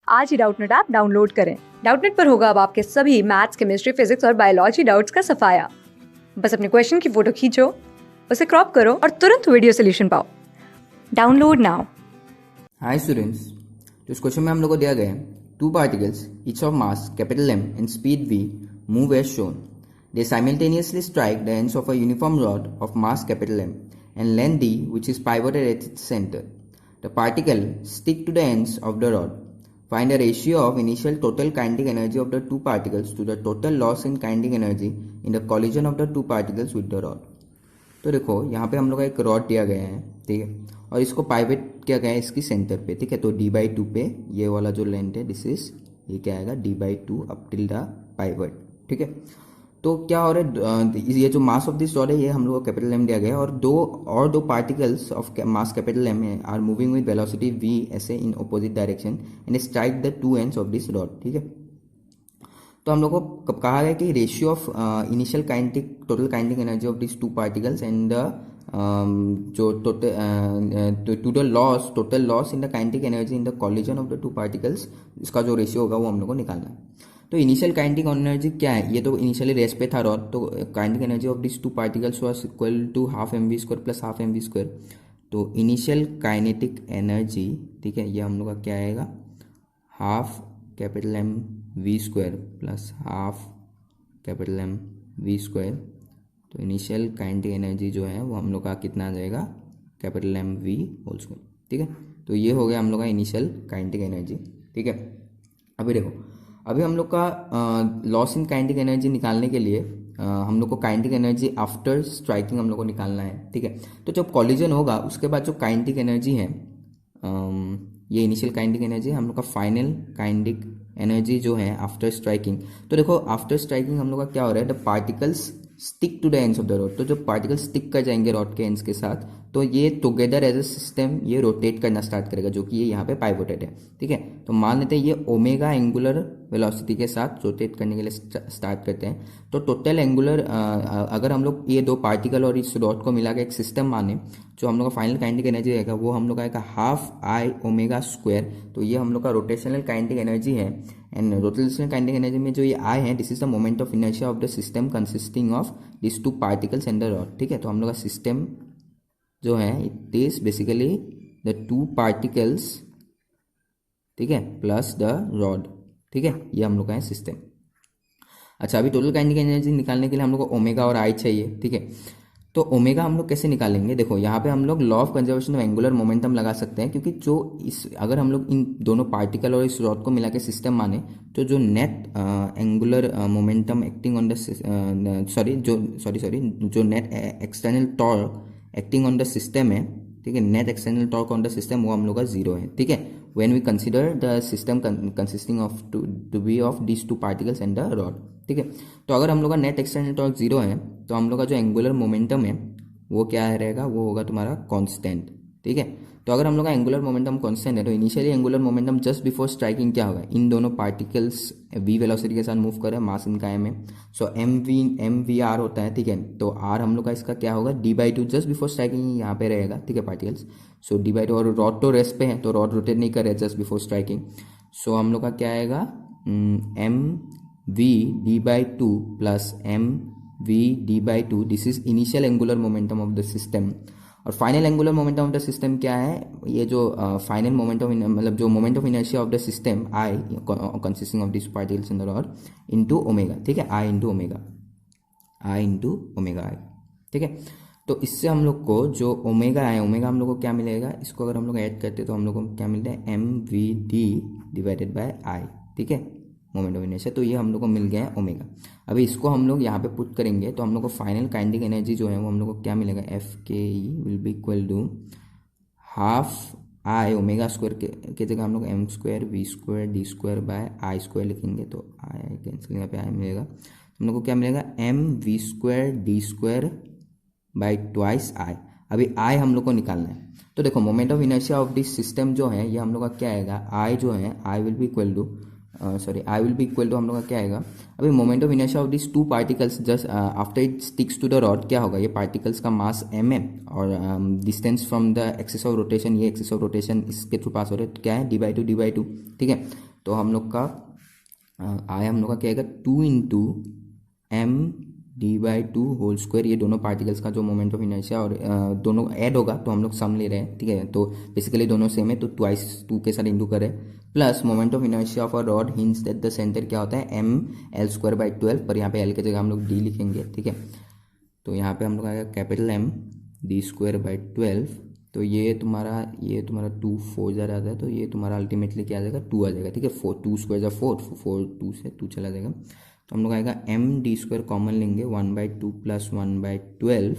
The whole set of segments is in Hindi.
आज ही डाउटनेट ऐप डाउनलोड करें। डाउटनेट पर होगा अब आपके सभी मैथ्स, केमिस्ट्री, फिजिक्स और बायोलॉजी डाउट्स का सफाया। बस अपने क्वेश्चन की फोटो खींचो, उसे क्रॉप करो और तुरंत वीडियो सोल्यूशन पाओ। Download now. हाय स्टूडेंट्स, तो इस क्वेश्चन में हम लोग को दिया गया है two particles each of mass capital M and speed v move as shown. They simultaneously strike the ends of a uniform rod of mass capital M and length d, which is pivoted at its center. The particle stick to the ends of the rod. Find the ratio of initial total kinetic energy of the two particles to the total loss in kinetic energy in the collision of the two particles with the rod. तो देखो यहाँ पे हम लोग का एक रॉड दिया गया है, ठीक है, और इसको पाइवेट किया गया है इसकी सेंटर पे, ठीक है. तो d/2 पे ये वाला जो लेंथ है दिस इज ये क्या आएगा d/2 up till the pivot, ठीक है. तो क्या हो रहा है, ये जो मास ऑफ दिस रॉड है ये हम लोग को कैपिटल M दिया गया है और दो particles of mass capital M are moving with velocity v ऐसे in opposite direction and strike the two ends of this rod, ठीक है. तो हम लोग को कब कहा गया कि ratio of initial kinetic total kinetic energy of this two particles and जो to the loss total loss in the kinetic energy in the collision of the two particles, इसका जो रेशियो होगा वो हम लोग को निकालना है. तो इनिशियल काइनेटिक एनर्जी क्या है, ये तो इनिशियली रेस्ट पे था रॉड, तो kinetic energy of this two particles was equal to half mv² plus half mv². तो इनिशियल काइनेटिक एनर्जी, ठीक है, ये हम लोग का क्या आएगा half capital M v² plus half capital M v². तो इनिशियल काइनेटिक एनर्जी जो है वो हम लोग का कितना आ जाएगा कैपिटल M v², ठीक है. तो ये हो गया हम लोग का इनिशियल काइनेटिक एनर्जी, ठीक है. अभी देखो, अभी हम लोग का लॉस इन काइनेटिक एनर्जी निकालने के लिए हम लोग को काइनेटिक एनर्जी आफ्टर स्ट्राइकिंग हम लोग को निकालना है, ठीक है. तो जब कॉलिजन होगा उसके बाद जो काइनेटिक एनर्जी है, ये इनिशियल काइनेटिक एनर्जी हम लोग का फाइनल काइनेटिक एनर्जी जो है आफ्टर स्ट्राइकिंग. तो देखो आफ्टर स्ट्राइकिंग हम लोग का क्या हो रहा है, the particles stick to the ends of the rod. तो जब पार्टिकल स्टिक कर जाएंगे रॉड के एंड्स के साथ, तो ये टुगेदर एज अ सिस्टम ये रोटेट करना स्टार्ट करेगा, जो कि ये यहाँ पे पाइवोटेड है, ठीक है. तो मान लेते हैं ये ओमेगा एंगुलर वेलोसिटी के साथ रोटेट करने के लिए स्टार्ट करते हैं. तो टोटल एंगुलर अगर हम लोग ये दो पार्टिकल और इस रॉड को मिला के एक सिस्टम माने, जो हम लोग का फाइनल काइनेटिक एनर्जी रहेगा वो हम लोग का आएगा हाफ I ω². तो ये हम लोग का रोटेशनल काइनेटिक एनर्जी है. एंड रोटेशनल काइनेटिक एनर्जी में जो ये I है, this is the moment of inertia of the system consisting of this two particles and the rod, ठीक है. तो हम लोग का सिस्टम जो है it is basically the two particles, ठीक है, प्लस द रॉड, ठीक है. ये हम लोग का है सिस्टम. अच्छा, अभी टोटल काइनेटिक एनर्जी निकालने के लिए हम लोग को ओमेगा और I चाहिए, ठीक है. तो ओमेगा हम लोग कैसे निकालेंगे, देखो यहाँ पे हम लोग law of conservation of angular momentum लगा सकते हैं, क्योंकि जो इस अगर हम लोग इन दोनों पार्टिकल और इस रॉड को मिला के सिस्टम माने, तो जो net angular momentum acting on the जो net external torque acting on the system है, ठीक है, net external torque on the system वो हम लोग का जीरो है, ठीक है. When we consider the system consisting of to be of this two particles and the rod, ठीक है. तो अगर हम लोग का नेट एक्सटर्नल टॉर्क जीरो है, तो हम लोग का जो एंगुलर मोमेंटम है वो क्या रहेगा, वो होगा तुम्हारा कांस्टेंट, ठीक है. तो अगर हम लोग का एंगुलर मोमेंटम कांस्टेंट है, तो initially angular momentum just before striking क्या होगा, इन दोनों पार्टिकल्स v वेलोसिटी के साथ मूव कर रहे हैं, मास इनका m है, सो एम वी आर होता है, ठीक है. तो r हम लोग का इसका क्या होगा d/2 जस्ट बिफोर स्ट्राइकिंग यहाँ पे रहेगा, ठीक है, पार्टिकल्स. सो d/2 और रॉड तो रेस्ट पे है, तो रॉड रोटेट नहीं कर रहे जस्ट बिफोर स्ट्राइकिंग. सो हम लोग का क्या आएगा m v d/2 plus m v d/2. This is initial angular momentum of the system. और final angular momentum of the system क्या है, ये जो फाइनल मोमेंटम मतलब जो moment of inertia of the system I consisting of this particles in the rod into omega, ठीक है, I इंटू ओमेगा I, ठीक है. तो इससे हम लोग को जो ओमेगा है, ओमेगा हम लोग को क्या मिलेगा, इसको अगर हम लोग ऐड करते हैं तो हम लोग को क्या मिलता है mvd डिवाइडेड बाय I, ठीक है, मोमेंट ऑफ इनर्शिया. तो ये हम लोग को मिल गया है ओमेगा. अभी इसको हम लोग यहाँ पे पुट करेंगे तो हम लोग को फाइनल काइनेटिक एनर्जी जो है वो हम लोग को क्या मिलेगा, FKE will be equal to half I ω² के जगह हम लोग m² v² d² bye I² लिखेंगे, तो I कैंसिल यहाँ पे I मिलेगा. हम लोग को क्या मिलेगा mv² d² by twice I. अभी I हम लोग को निकालना है. तो देखो moment of inertia of this system जो है ये हम लोग का क्या आएगा, I जो है I will be equal to I will be equal to हम लोग का क्या आएगा, अभी moment of inertia of this two particles just after it sticks to the rod क्या होगा, ये पार्टिकल्स का मास m है और distance from the axis of rotation, ये एक्सिस ऑफ रोटेशन इसके थ्रू पास हो रहा है, क्या है d/2, ठीक है. तो हम लोग का आई हम लोग का क्या आएगा 2 into M D by two whole square. ये दोनों पार्टिकल्स का जो मोमेंट ऑफ इनर्शिया और दोनों ऐड होगा तो हम लोग सम ले रहे हैं, ठीक है। तो बेसिकली दोनों सेम है तो ट्वाइस 2 के साथ इंटू करें, plus moment of inertia of a rod hinge at the centre क्या होता है एम एल स्क्वायर बाई 12, पर यहाँ पे एल की जगह हम लोग डी लिखेंगे, ठीक है। तो यहाँ पे हम लोग आएगा capital M D square by 12। तो ये तुम्हारा 2 4 जा रहा है तो ये तुम्हारा अल्टीमेटली क्या आ जाएगा 2 आ जाएगा, ठीक है। 4 2 स्क्वायर जा 4 4 2 से 2 चला जाएगा। तो हम लोग आएगा एम डी स्क्वायर कॉमन लेंगे 1/2 प्लस 1/12।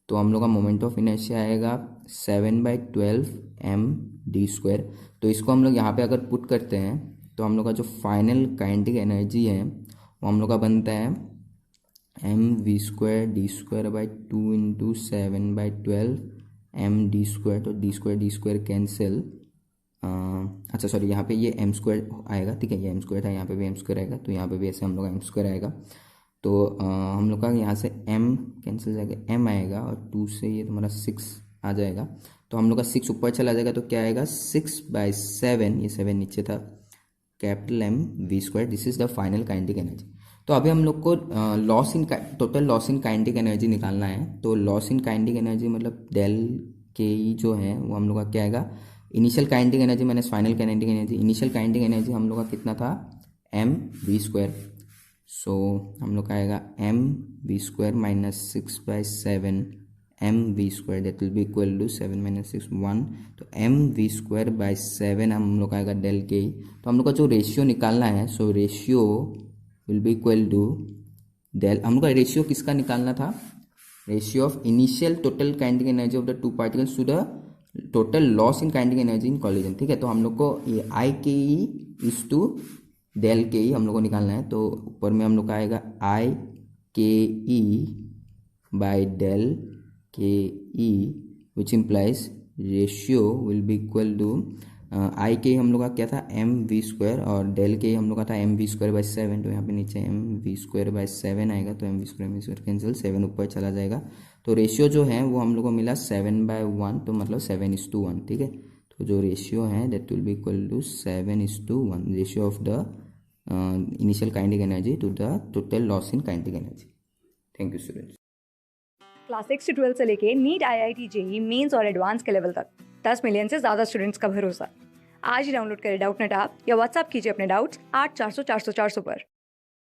तो हम लोग का मोमेंट ऑफ इनर्शिया आएगा 7/12 एम डी स्क्वायर। तो इसको हम लोग यहाँ पे अगर पुट करते हैं तो हम लोग का जो फाइनल काइनेटिक एनर्जी है वो हम लोग का बनता है M V square D square by 2 into 7/12 M D square. तो डी स्क्वायर कैंसिल, अच्छा सॉरी यहाँ पे ये एम स्क्वायर आएगा, ठीक है। ये एम स्क्वायर था, यहाँ पे भी एम स्क्वायर आएगा, तो यहाँ पे भी ऐसे हम लोग का एम स्क्वायर आएगा। तो हम लोग का यहाँ से एम कैंसिल जाएगा, एम आएगा और 2 से ये तुम्हारा 6 आ जाएगा। तो हम लोग का 6 ऊपर चला जाएगा तो क्या आएगा 6/7, ये 7 नीचे था, capital M V square. This is the final kinetic energy. तो अभी हम लोग को total loss in kinetic energy निकालना है। तो लॉस इन काइनेटिक एनर्जी मतलब डेल के ई जो है वो हम लोग का क्या आएगा initial kinetic energy minus final kinetic energy. Initial kinetic energy हम लोग का कितना था एम वी स्क्वायर। सो हम लोग का आएगा M V square minus 6/7 M V square that will be equal to 7 minus 6 1। तो एम वी स्क्वायर बाई 7 हम लोग का आएगा डेल के ई। तो हम लोग का जो रेशियो निकालना है so ratio will be equal to del, हम लोग का रेशियो किसका निकालना था, ratio of initial total kinetic energy of the two particles to the total loss in kinetic energy in collision, ठीक है। तो हम लोग को ये आई के ई इज टू डेल के ई हम लोग को निकालना है। तो ऊपर में हम लोग का आएगा आई के ई बाई डेल के E which implies ratio will be equal to I K हम लोग का क्या था एम वी स्क्वायर और डेल के हम लोग का था एम वी स्क्वायर बाई 7। तो यहाँ पे नीचे एम वी स्क्वायर बाई 7 आएगा, तो एम वी स्क्वायर कैंसिल, 7 ऊपर चला जाएगा। तो रेशियो जो है वो हम लोग को मिला 7/1, तो मतलब 7:1, ठीक है। तो जो रेशियो है that will be equal to 7:1 ratio of the initial kinetic energy to the total loss in kinetic energy. Thank you students. Class 6 से 12 से लेके नीट IIT JEE मेंस और एडवांस के लेवल तक 10 मिलियन से ज़्यादा स्टूडेंट्स का भरोसा। आज ही डाउनलोड करें डाउटनेट ऐप या व्हाट्सएप कीजिए अपने डाउट्स 8400 400 400 पर।